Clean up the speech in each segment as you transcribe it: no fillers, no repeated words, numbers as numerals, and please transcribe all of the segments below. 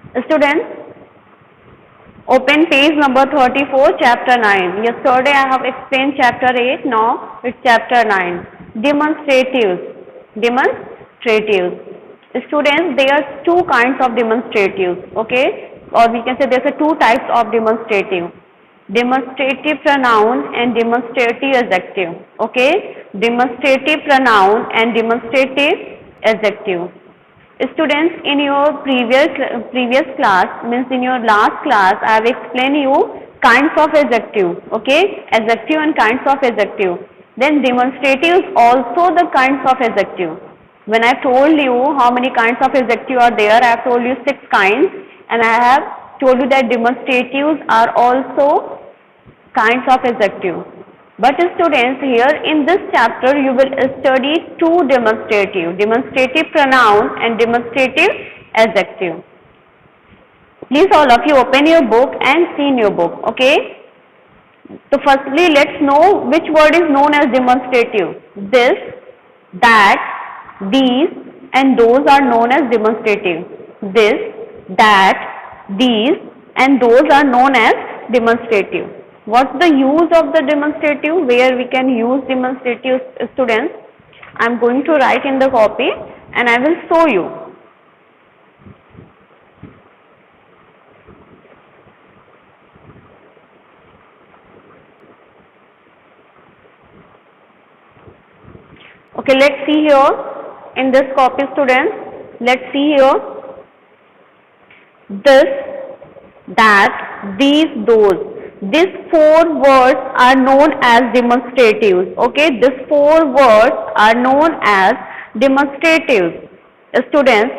Students, open page number 34, chapter 9. Yesterday I have explained chapter 8, now it's chapter 9. Demonstratives. Demonstratives. Students, there are two kinds of demonstratives, okay? Or we can say there's two types of demonstrative. Demonstrative pronoun and demonstrative adjective, okay? Demonstrative pronoun and demonstrative adjective. Students, in your previous class, means in your last class, I have explained you kinds of adjective, okay? Adjective and kinds of adjective. Then demonstrative is also the kinds of adjective. When I told you how many kinds of adjective are there, I have told you 6 kinds, and I have told you that demonstratives are also kinds of adjective. But students, here in this chapter you will study two demonstrative pronoun and demonstrative adjective. Please all of you open your book and see in your book, okay? So firstly, let's know which word is known as demonstrative. This, that, these and those are known as demonstrative. This, that, these and those are known as demonstrative. What's the use of the demonstrative? Where we can use demonstrative, students? I am going to write in the copy and I will show you. Okay, let's see here in this copy, students. Let's see here. This, that, these, those. These 4 words are known as demonstratives, okay? These 4 words are known as demonstratives. Students,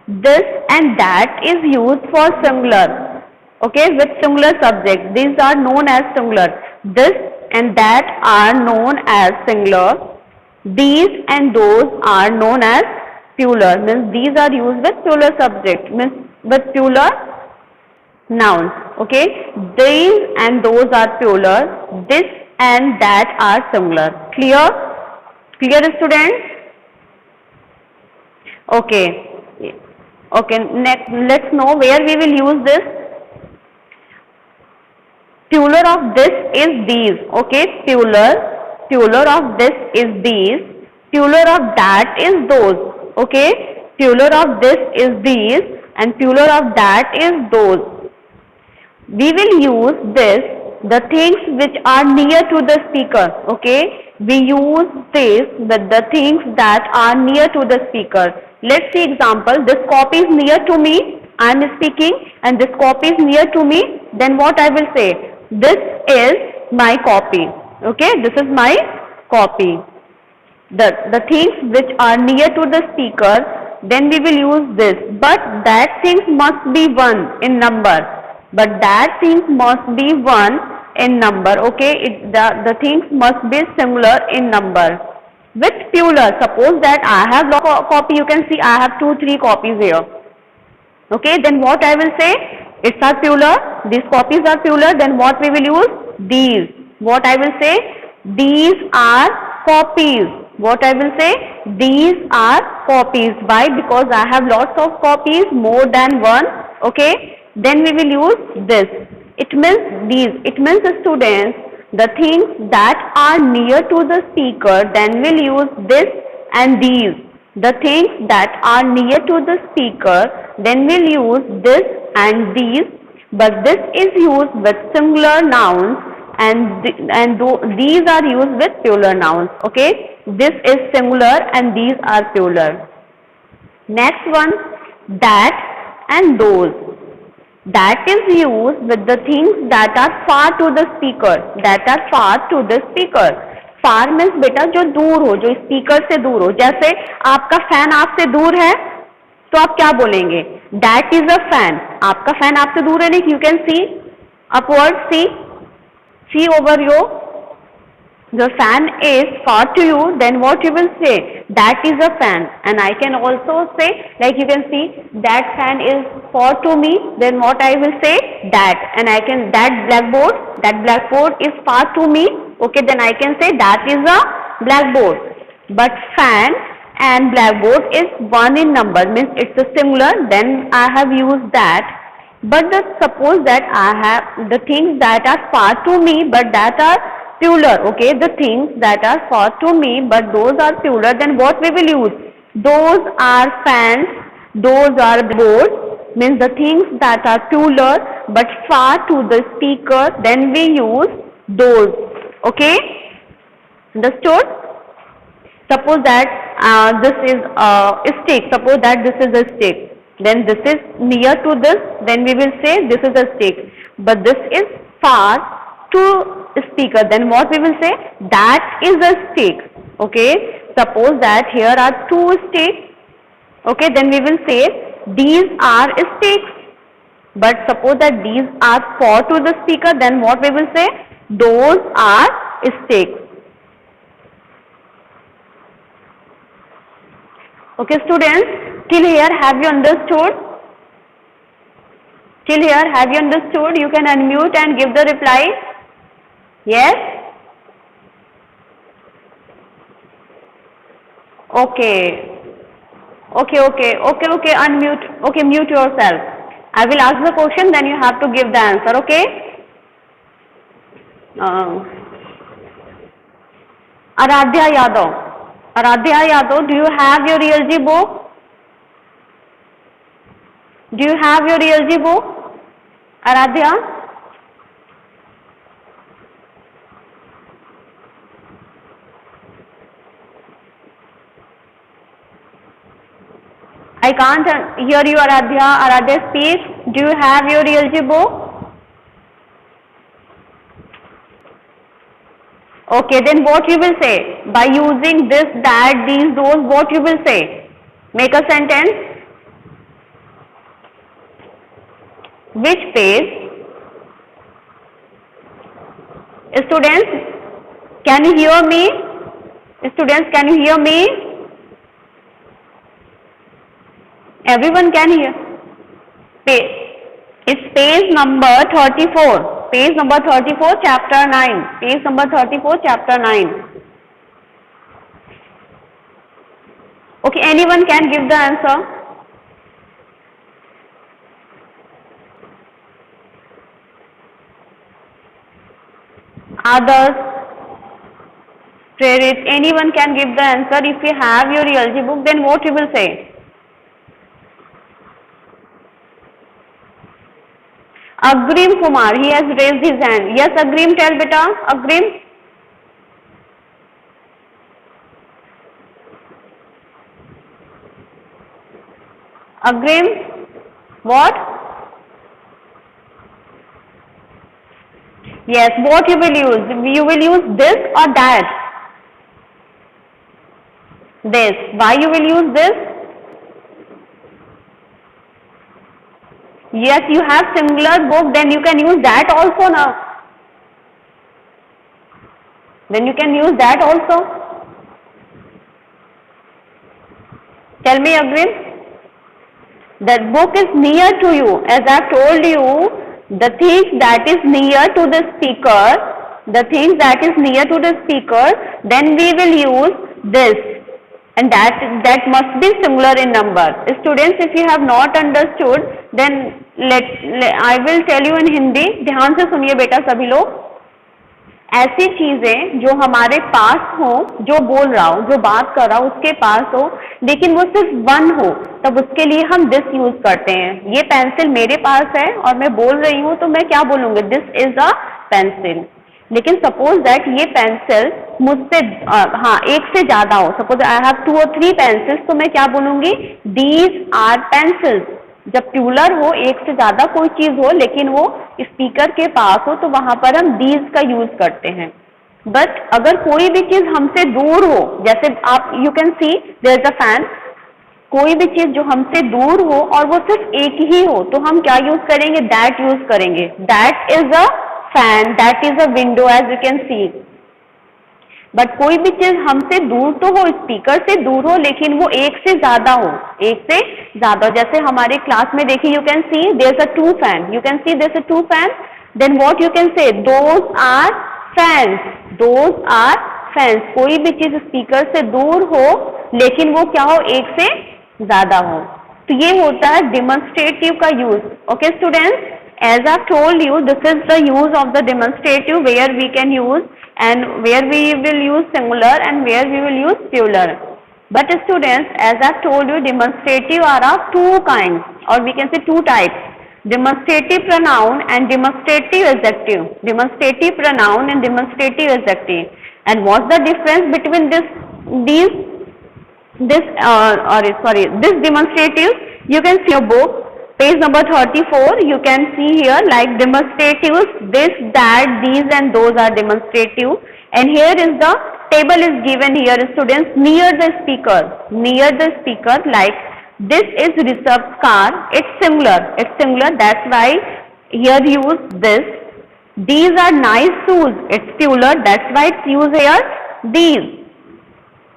this and that is used for singular, okay? With singular subject. These are known as singular. This and that are known as singular. These and those are known as plural. Means these are used with plural subject. Means with plural nouns, okay? These and those are plural, this and that are singular. Clear? Clear, students? Okay. Okay, next let's know where we will use this. Plural of this is these, okay? Plural of this is these. Plural of that is those, okay? Plural of this is these and plural of that is those. We will use this, the things which are near to the speaker, okay? We use this with the things that are near to the speaker. Let's see example. This copy is near to me, I am speaking, and this copy is near to me. Then what I will say? This is my copy, okay? This is my copy. The things which are near to the speaker, then we will use this. But that things must be one in number. But that things must be one in number, okay? The things must be similar in number. With plural, suppose that I have a copy, you can see I have 2-3 copies here. Okay, then what I will say? It's a plural, these copies are plural, then what we will use? These. What I will say? These are copies. What I will say? These are copies. Why? Because I have lots of copies, more than one, okay? Then we will use this. It means these. It means the students, the things that are near to the speaker, then we'll use this and these. The things that are near to the speaker, then we'll use this and these. But this is used with singular nouns and these are used with plural nouns. Okay, this is singular and these are plural. Next one, that and those. That is used with the things that are far to the speaker. That are far to the speaker. Far means बेटा जो दूर हो, जो speaker से दूर हो. जैसे आपका फैन आपसे दूर है तो आप क्या बोलेंगे? That is a fan. आपका फैन आपसे दूर है नहीं. You can see upward, see over you. The fan is far to you, then what you will say? That is a fan. And I can also say, like you can see, that fan is far to me, then what I will say? That. And I can, that blackboard is far to me, okay, then I can say that is a blackboard. But fan and blackboard is one in number, means it's a singular, then I have used that. But suppose that I have the things that are far to me, but that are plural. Okay, the things that are far to me, but those are plural. Then what we will use? Those are fans. Those are boards. Means the things that are plural but far to the speaker. Then we use those. Okay, understood? Suppose that this is a stick. Suppose that this is a stick. Then this is near to this. Then we will say this is a stick. But this is far to speaker. Then what we will say? That is a stick. Okay. Suppose that here are two sticks. Okay. Then we will say these are sticks. But suppose that these are far to the speaker. Then what we will say? Those are sticks. Okay, students, till here have you understood? Till here have you understood? You can unmute and give the reply. Yes? Okay. Okay, unmute. Okay, mute yourself. I will ask the question, then you have to give the answer, okay? Aradhya Yadav. Aradhya Yadav, do you have your ELG book? Do you have your ELG book? Aradhya? I can't hear you, Aradhya. Aradhya, speak. Do you have your ELG book? Okay, then what you will say? By using this, that, these, those, what you will say? Make a sentence. Which page? Students, can you hear me? Students, can you hear me? Everyone can hear. It's page number 34. Page number 34, chapter 9. Page number 34, chapter 9. Okay, anyone can give the answer? Others? Prerit, anyone can give the answer. If you have your ELG book, then what you will say? Agrim Kumar, he has raised his hand. Yes, Agrim, tell beta. Agrim. Agrim, what? Yes, what you will use? You will use this or that? This. Why you will use this? Yes, you have similar book, then you can use that also now. Then you can use that also. Tell me, Agrim. That book is near to you. As I have told you, the thing that is near to the speaker, then we will use this. And that must be similar in number. Students, if you have not understood, then I will tell you in Hindi. ध्यान से सुनिए बेटा सभी लोग. ऐसी चीजें जो हमारे पास हो, जो बोल रहा हो, जो बात कर रहा हो उसके पास हो, लेकिन वो सिर्फ वन हो, तब उसके लिए हम दिस यूज करते हैं. ये पेंसिल मेरे पास है और मैं बोल रही हूँ, तो मैं क्या बोलूंगी? This is a pencil. लेकिन सपोज दैट ये पेंसिल मुझसे एक से ज्यादा हो. Suppose I have 2 or 3 pencils, तो मैं क्या बोलूंगी? These are pencils. जब प्लूरल हो, एक से ज्यादा कोई चीज हो, लेकिन वो स्पीकर के पास हो, तो वहां पर हम दीज का यूज करते हैं. बट अगर कोई भी चीज हमसे दूर हो, जैसे आप you can see there is a fan, कोई भी चीज जो हमसे दूर हो और वो सिर्फ एक ही हो, तो हम क्या यूज करेंगे? दैट यूज करेंगे. That is a fan, that is a window, as you can see. But कोई भी चीज हमसे दूर तो हो, स्पीकर से दूर हो, लेकिन वो एक से ज्यादा हो, एक से ज्यादा. जैसे हमारे क्लास में देखिए, you can see there is a 2 fan. You can see there is a 2 fan. Then what you can say? Those are fans. Those are fans. कोई भी चीज स्पीकर से दूर हो, लेकिन वो क्या हो? एक से ज्यादा हो. तो ये होता है demonstrative का use. Okay students, as I told you, this is the use of the demonstrative where we can use and where we will use singular and where we will use plural. But students, as I told you, demonstrative are of two kinds, or we can say two types: demonstrative pronoun and demonstrative adjective. Demonstrative pronoun and demonstrative adjective. And what's the difference between these this demonstrative? You can see your book, page number 34. You can see here like demonstratives, this, that, these and those are demonstrative. And here is the table is given here, students, near the speaker. Near the speaker, like this is Rishabh's car. It's singular. It's singular. That's why here use this. These are nice shoes. It's plural. That's why it's used here these.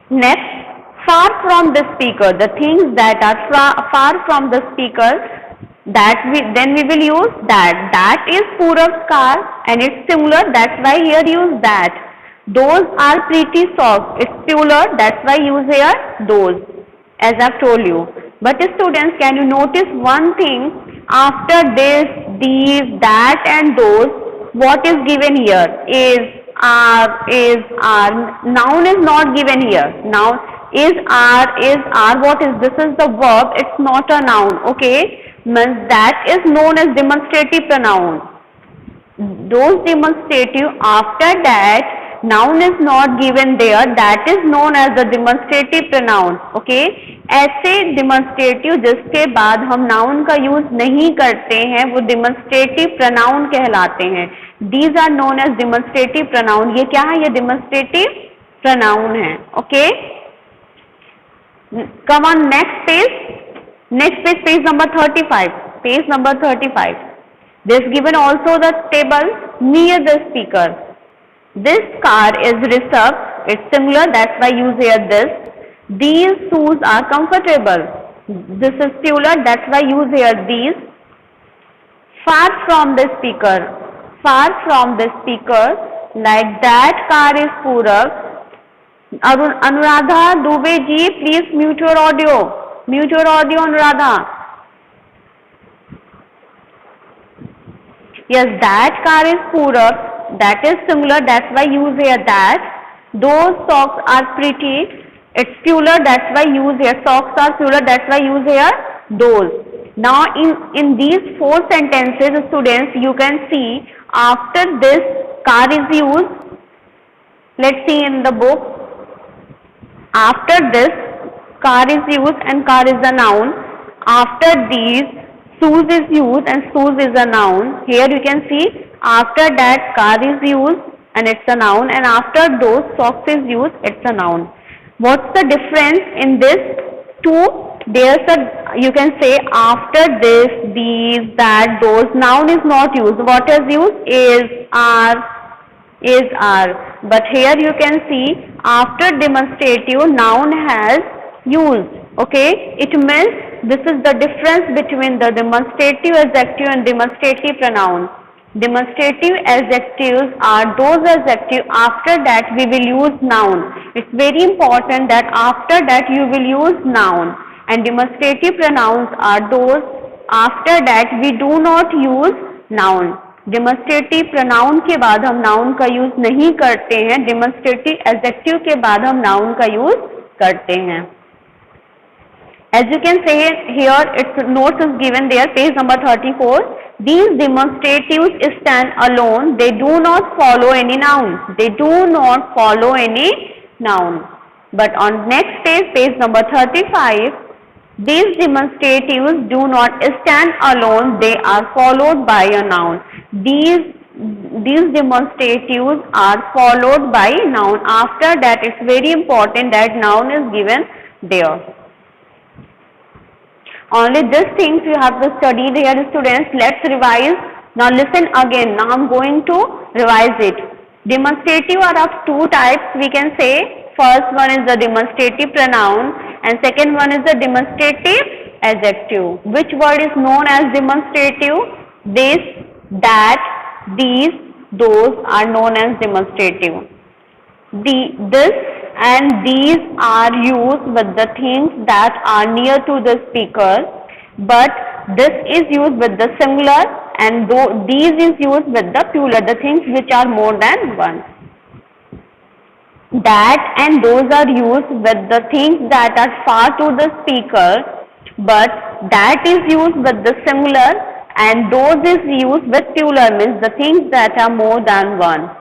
Next, far from the speaker, the things that are far from the speaker, that then we will use that. That is Purav's car and it's singular, that's why here use that. Those are pretty socks, it's plural, that's why use here those, as I've told you. But students, can you notice one thing? After this, these, that and those, what is given here? Is, are. Noun is not given here. Noun is, are. What is this? Is the verb. It's not a noun. Okay. That is known as demonstrative pronoun. Those demonstrative, after that noun is not given there, that is known as the demonstrative pronoun. Okay. ऐसे demonstrative जिसके बाद हम noun का use नहीं करते हैं वो demonstrative pronoun कहलाते हैं. These are known as demonstrative pronoun. ये क्या है? ये demonstrative pronoun है. Okay. Come on, next page. Next page, page number 35. Page number 35. This given also the table near the speaker. This car is Rishabh. It's singular. That's why use here this. These shoes are comfortable. This is plural. That's why use here these. Far from the speaker. Far from the speaker. Like that car is Purav. Anuradha Dubey ji, please mute your audio. Mute your audio, Anuradha. Yes, that car is Purav. That is singular. That's why use here that. Those socks are pretty. It's plural. That's why use here. Socks are plural. That's why use here those. Now in these four sentences, students, you can see after this car is used. Let's see in the book. After this car is used and car is a noun. After these shoes is used and shoes is a noun. Here you can see after that car is used and it's a noun, and after those socks is used, it's a noun. What's the difference in this two? There's a, you can say after this, these, that, those, noun is not used. What is used? Is, are. But here you can see after demonstrative, noun has used. Okay, it means this is the difference between the demonstrative adjective and demonstrative pronoun. Demonstrative adjectives are those adjectives after that we will use noun. It's very important that after that you will use noun, and demonstrative pronouns are those after that we do not use noun. Demonstrative pronoun के बाद हम noun का use नहीं करते हैं. Demonstrative adjective के बाद हम noun का use करते हैं. As you can see here, its notes is given there, page number 34. These demonstratives stand alone. They do not follow any noun. They do not follow any noun. But on next page, page number 35, these demonstratives do not stand alone. They are followed by a noun. These demonstratives are followed by noun. After that, it's very important that noun is given there. Only these things you have to study here, students. Let's revise. Now listen again. Now I'm going to revise it. Demonstrative are of two types. We can say first one is the demonstrative pronoun and second one is the demonstrative adjective. Which word is known as demonstrative? This, that, these, those are known as demonstrative. This and these are used with the things that are near to the speaker, but this is used with the singular and these is used with the plural, the things which are more than one. That and those are used with the things that are far to the speaker, but that is used with the singular and those is used with plural, means the things that are more than one.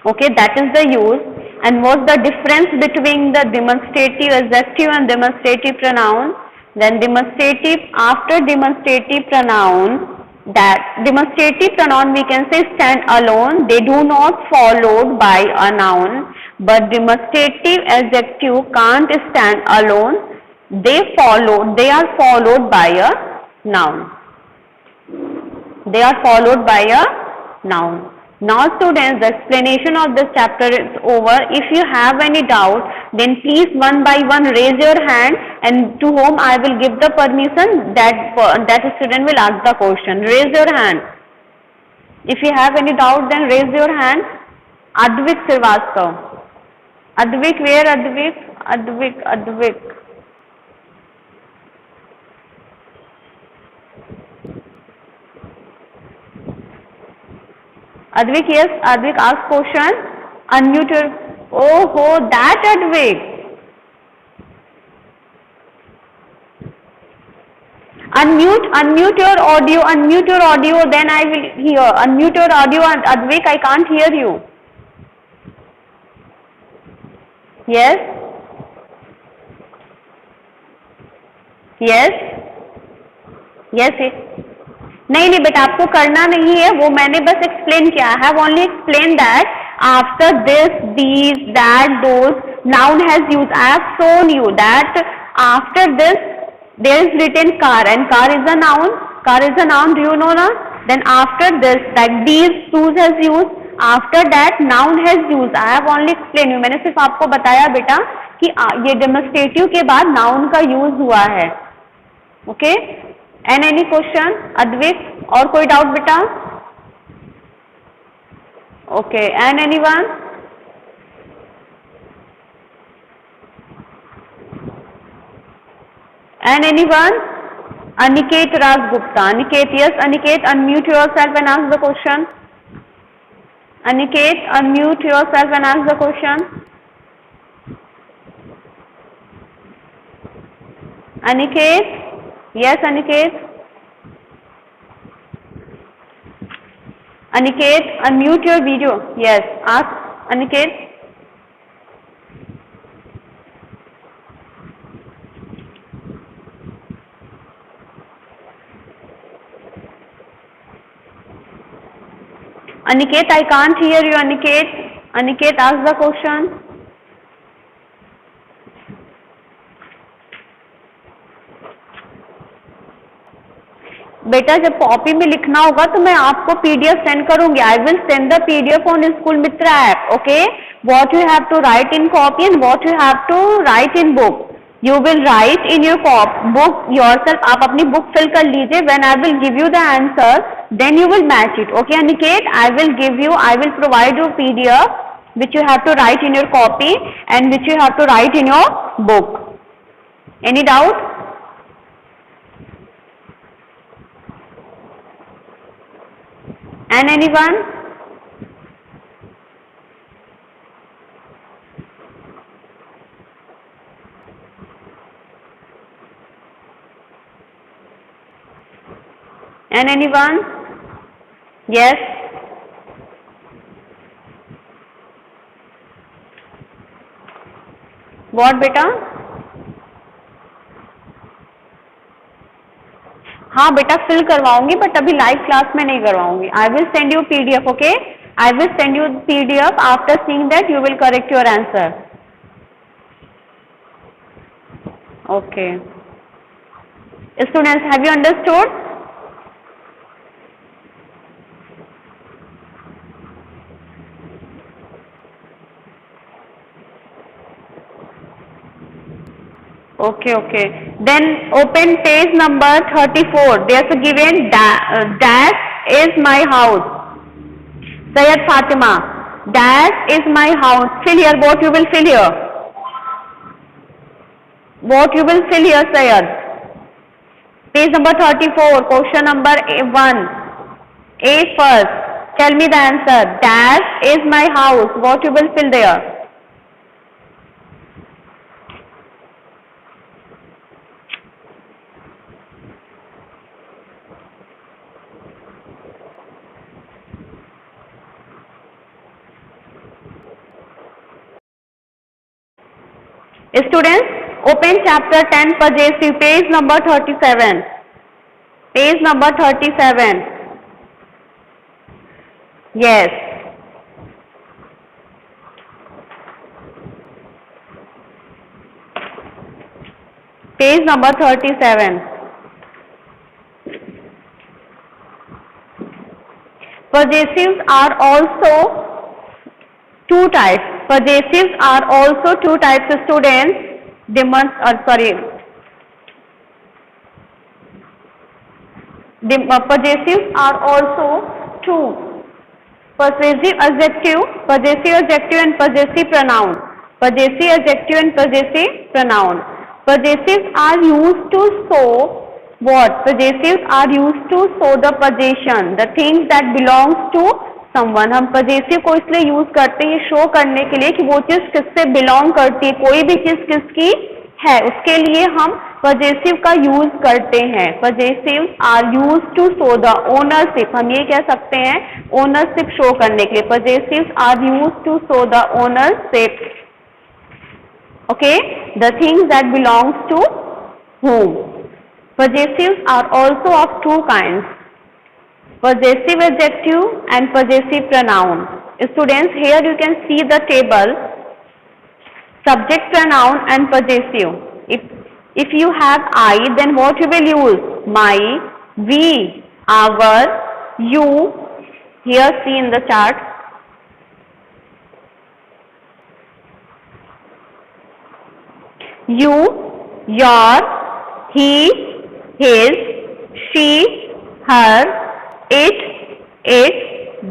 Okay, that is the use. And what's the difference between the demonstrative adjective and demonstrative pronoun? Then demonstrative, after demonstrative pronoun, that demonstrative pronoun we can say stand alone, they do not followed by a noun, but demonstrative adjective can't stand alone, they are followed by a noun. They are followed by a noun. Now students, the explanation of this chapter is over. If you have any doubt, then please one by one raise your hand, and to whom I will give the permission, that student will ask the question. Raise your hand. If you have any doubt, then raise your hand. Advik Srivastava. Advik, where Advik? Advik. Advik, yes, Advik, ask question. Unmute your, oh, that Advik. Unmute your audio, then I will hear. Unmute your audio, Advik, I can't hear you. Yes? Yes? Yes, yes. नहीं बेटा, आपको करना नहीं है, वो मैंने बस explain किया. I have only explained that after this, these, that, those, noun has used. I have shown you that after this there is written car, and car is a noun. Car is a noun. Do you know na? Then after this, like these, shoes has used. After that, noun has used. I have only explained you. मैंने सिर्फ आपको बताया बेटा कि ये demonstrative के बाद noun का यूज हुआ है. Okay. And any question Advik, और कोई डाउट बेटा? Okay. And any one? And any one? Aniket Rajgupta. Aniket, yes, Aniket, unmute yourself and ask the question. Aniket, unmute yourself and ask the question. Aniket, yes, Aniket. Aniket, unmute your video. Yes, ask Aniket. Aniket, I can't hear you. Aniket, Aniket, ask the question. बेटा जब copy में लिखना होगा तो मैं आपको PDF send करूंगी. I will send the PDF on school Mitra app. Okay. What you have to write in copy and what you have to write in book. You will write in your book yourself. आप अपनी book fill कर लीजिए. When I will give you the answer, then you will match it. Okay, Aniket, I will provide you PDF which you have to write in your copy and which you have to write in your book. Any doubt? And anyone? And anyone? Yes? What बेटा? हाँ बेटा फिल करवाऊंगी, but अभी live class में नहीं करवाऊंगी. I will send you PDF. Okay, I will send you PDF. After seeing that you will correct your answer. Okay students, have you understood? Okay. Then open page number 34. There's a given dash is my house. Sayed Fatima. Dash is my house. Fill here. What you will fill here? What you will fill here, Sayed? Page number 34, question number 1. A first. Tell me the answer. Dash is my house. What you will fill there? Students, open chapter 10 possessive, page number 37. Page number 37. Yes. Page number 37. Possessives are also two types. Possessives are also two types, students. Possessives are also two. Possessive adjective and possessive pronoun. Possessive adjective and possessive pronoun. Possessives are used to show what? Possessives are used to show the possession, the things that belongs to someone. हम possessive को इसलिए use करते हैं show करने के लिए कि वो चीज किससे बिलोंग करती है, कोई भी चीज किसकी है, उसके लिए हम possessive का यूज करते हैं. Possessives are used to show the ownership. हम ये कह सकते हैं ownership शो करने के लिए. Possessives are used to show the ownership. Okay, the things that belongs to whom. Possessives are also of two kinds. Possessive adjective and possessive pronoun. Students, here you can see the table. Subject pronoun and possessive. If you have I, then what you will use? My, we, our, you. Here see in the chart. You, your, he, his, she, her, it,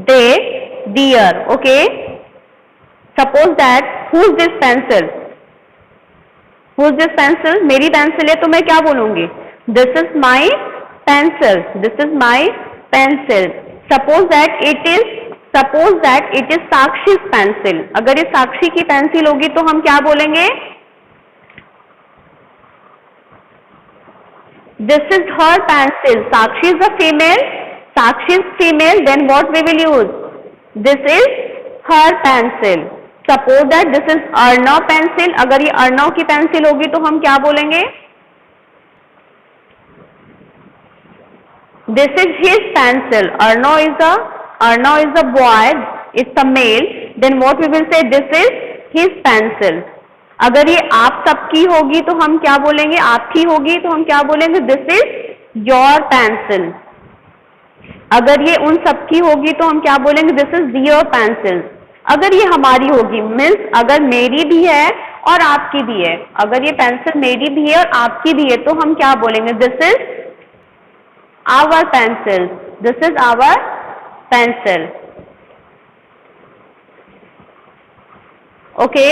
they, their. Okay. Suppose that who's this pencil? Who's this pencil? मेरी pencil है तो मैं क्या बोलूंगी? This is my pencil. This is my pencil. Suppose that it is साक्षी's pencil. अगर ये साक्षी की pencil होगी तो हम क्या बोलेंगे? This is her pencil. Sakshi is a female. Sakshi is female. Then what we will use? This is her pencil. Suppose that this is Arnav pencil. अगर ये अर्णव की पेंसिल होगी तो हम क्या बोलेंगे? This is his pencil. Arnav is a boy. It's a male. Then what we will say? This is his pencil. अगर ये आप सबकी होगी तो हम क्या बोलेंगे? आपकी होगी तो हम क्या बोलेंगे? This is your pencil. अगर ये उन सबकी होगी तो हम क्या बोलेंगे? This is your pencil. अगर ये हमारी होगी मीन्स अगर मेरी भी है और आपकी भी है, अगर ये पेंसिल मेरी भी है और आपकी भी है तो हम क्या बोलेंगे? This is our pencil. This is our pencil. Okay.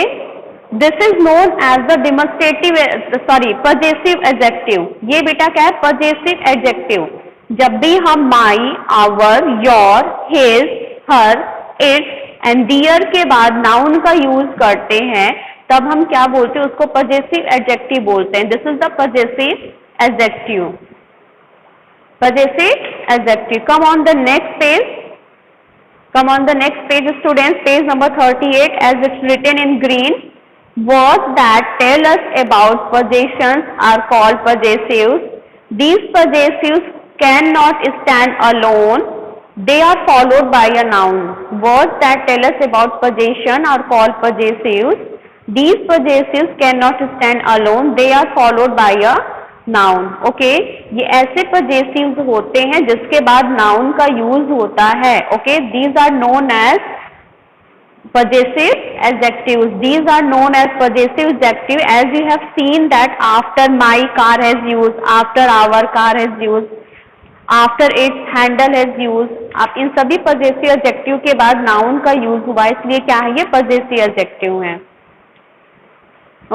This is known as the possessive adjective. ये बेटा क्या है? Possessive adjective. जब भी हम my, our, your, his, her, its and their के बाद noun का यूज करते हैं तब हम क्या बोलते हैं? उसको possessive adjective बोलते हैं. This is the possessive adjective. Possessive adjective. Come on the next page. Come on the next page, students. Page number 38 as it's written in green. Words that tell us about possessions are called possessives. These possessives cannot stand alone. They are followed by a noun. Words that tell us about possession are called possessives. These possessives cannot stand alone. They are followed by a noun. Okay? ये ऐसे possessives होते हैं जिसके बाद noun का use होता है. Okay? These are known as possessive adjectives. These are known as possessive adjectives as you have seen that after my car has used, after our car has used, after its handle has used. आप इन सभी possessive adjective के बाद noun का use हुआ इसलिए क्या है? ये possessive adjective है.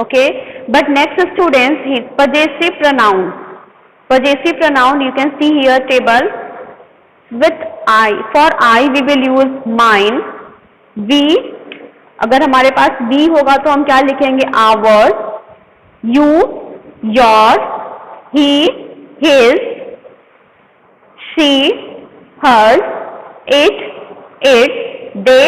Okay. But next students, possessive pronoun. Possessive pronoun, you can see here table with I. For I we will use mine. We, अगर हमारे पास we होगा तो हम क्या लिखेंगे? Ours. You, yours. He, his. She, hers. It, its. They,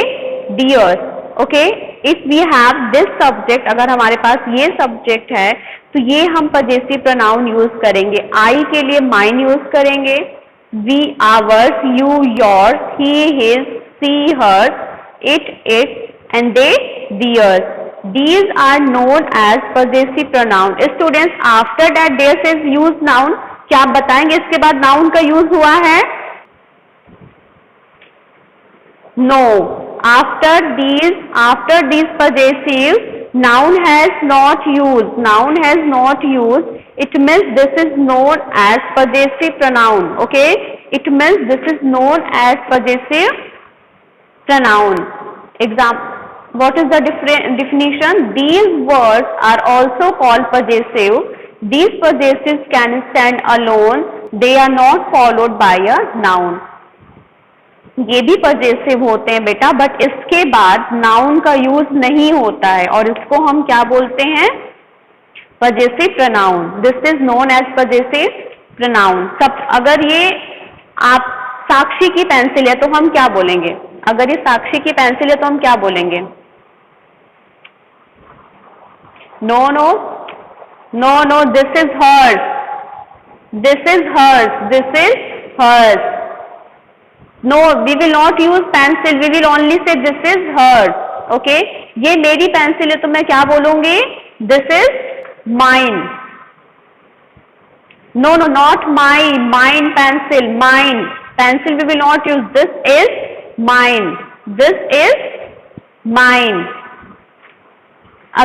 theirs. Okay? If we have this subject, अगर हमारे पास ये subject है तो ये हम possessive pronoun यूज करेंगे. I के लिए mine यूज करेंगे, we, ours, you, yours, he, his, she, hers, it, its, and they, theirs. These are known as possessive pronoun. Students, after that there says use noun. क्या आप बताएंगे इसके बाद noun का यूज हुआ है? No. After these possessive, noun has not used. Noun has not used. It means this is known as possessive pronoun. Okay? It means this is known as possessive pronoun. What is the definition? These words are also called possessive. These possessives can stand alone. They are not followed by a noun. ये भी possessive होते हैं बेटा, but इसके बाद noun का use नहीं होता है और इसको हम क्या बोलते हैं? Possessive pronoun. This is known as possessive pronoun. सब अगर ये आप साक्षी की पेंसिल है तो हम क्या बोलेंगे? अगर ये साक्षी की पेंसिल है तो हम क्या बोलेंगे? No no no no, this is hers. This is hers. This is hers. No, we will not use pencil. We will only say this is hers. Okay? ये मेरी पेंसिल है तो मैं क्या बोलूंगी? This is mine. No, no, not mine. Mine pencil. Mine pencil. We will not use. This is mine. This is mine.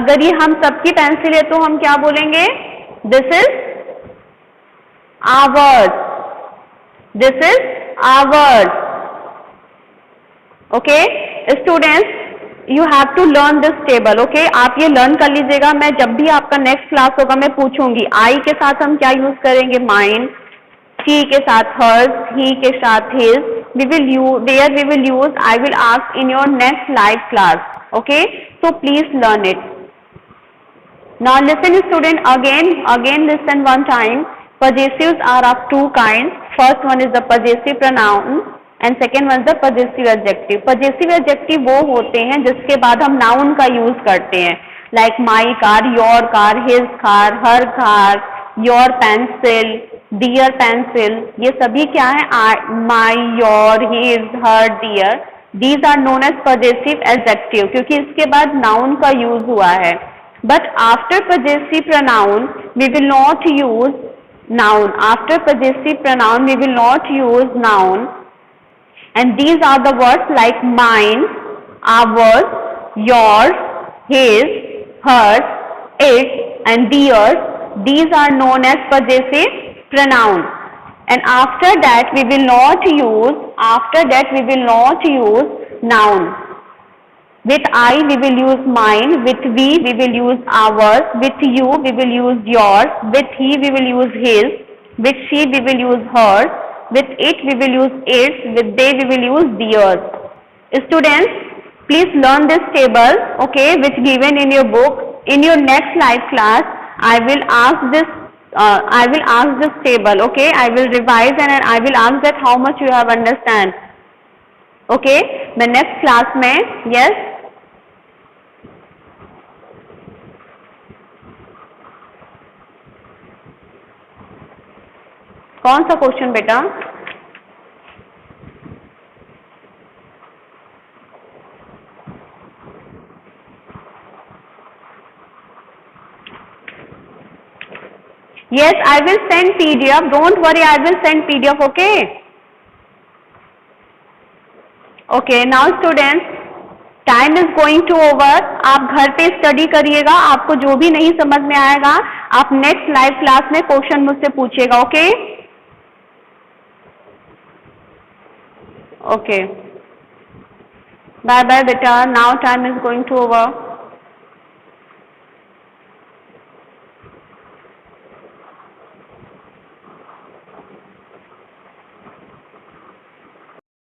अगर ये हम सबकी पेंसिल है तो हम क्या बोलेंगे? This is ours. This is ours. Okay, students, you have to learn this table. Okay, आप ये learn कर लीजिएगा. मैं जब भी आपका next class होगा मैं पूछूंगी I के साथ हम क्या use करेंगे? Mine. She के साथ hers. He के साथ his. We will use. I will ask in your next live class. Okay, so please learn it. Now listen, student. Again listen one time. Possessives are of two kinds. First one is the possessive pronoun. And second one the possessive adjective. Possessive adjective वो होते हैं जिसके बाद हम noun का use करते हैं, like my car, your car, his car, her car, your pencil, dear pencil. ये सभी क्या है? My, your, his, her, dear. These are known as possessive adjective क्योंकि इसके बाद नाउन का यूज हुआ है. But after possessive pronoun we will not use noun. After possessive pronoun we will not use noun. And these are the words like mine, ours, yours, his, hers, its, and theirs. These are known as possessive pronoun. And after that we will not use noun. With I we will use mine. With we will use ours. With you we will use yours. With he we will use his. With she we will use hers. With it we will use its. With they we will use theirs. Students, please learn this table, okay, which given in your book. In your next live class, I will ask this table, okay. I will revise and I will ask that how much you have understand. Okay, the next class में, yes. कौन सा question बेटा? Yes, I will send PDF. Don't worry, I will send PDF. Okay. Okay. Now students, time is going to over. आप घर पे study करिएगा. आपको जो भी नहीं समझ में आएगा आप नेक्स्ट लाइव क्लास में क्वेश्चन मुझसे पूछिएगा. Okay. Okay. Bye bye beta. Now time is going to over.